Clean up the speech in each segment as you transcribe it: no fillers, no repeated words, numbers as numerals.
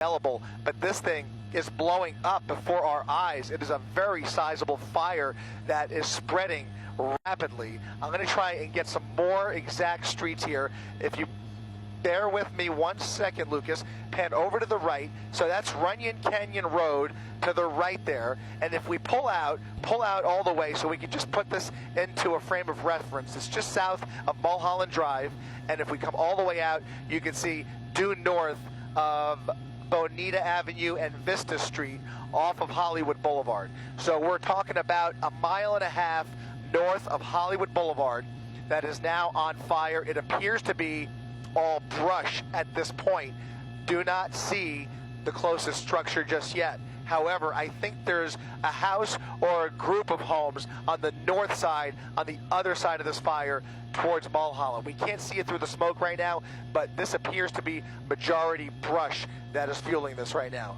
available, but this thing is blowing up before our eyes. It is a very sizable fire that is spreading rapidly. I'm going to try and get some more exact streets here. If you bear with me 1 second, Lucas, pan over to the right. So that's Runyon Canyon Road to the right there. And if we pull out all the way so we can just put this into a frame of reference. It's just south of Mulholland Drive. And if we come all the way out, you can see due north of Bonita Avenue and Vista Street off of Hollywood Boulevard. So we're talking about 1.5 miles north of Hollywood Boulevard that is now on fire. It appears to be all brush at this point. Do not see the closest structure just yet. However, I think there's a house or a group of homes on the north side, on the other side of this fire towards Mulholland. We can't see it through the smoke right now, but this appears to be majority brush that is fueling this right now.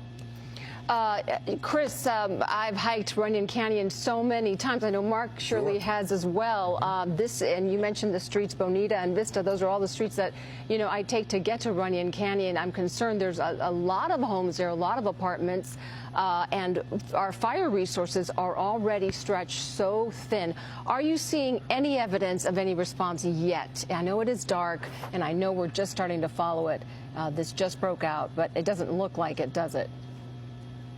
Chris, I've hiked Runyon Canyon so many times. I know Mark surely has as well. And you mentioned the streets, Bonita and Vista. Those are all the streets that, I take to get to Runyon Canyon. I'm concerned there's a lot of homes there, a lot of apartments, and our fire resources are already stretched so thin. Are you seeing any evidence of any response yet? I know it is dark, and I know we're just starting to follow it. This just broke out, but it doesn't look like it, does it?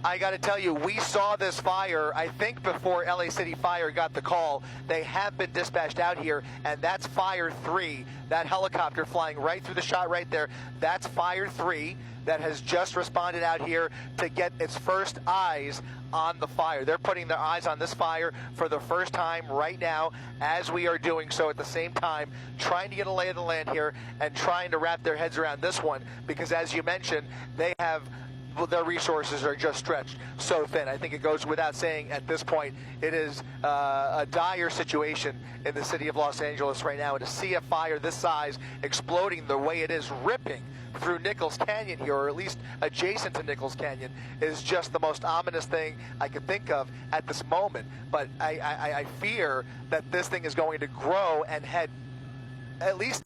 I got to tell you, we saw this fire, I think, before LA City Fire got the call. They have been dispatched out here, and that's Fire 3, that helicopter flying right through the shot right there. That's Fire 3 that has just responded out here to get its first eyes on the fire. They're putting their eyes on this fire for the first time right now as we are doing so at the same time, trying to get a lay of the land here and trying to wrap their heads around this one because, as you mentioned, their resources are just stretched so thin. I think it goes without saying at this point, it is a dire situation in the city of Los Angeles right now. And to see a fire this size exploding the way it is, ripping through Nichols Canyon here, or at least adjacent to Nichols Canyon, is just the most ominous thing I could think of at this moment. But I fear that this thing is going to grow and head at least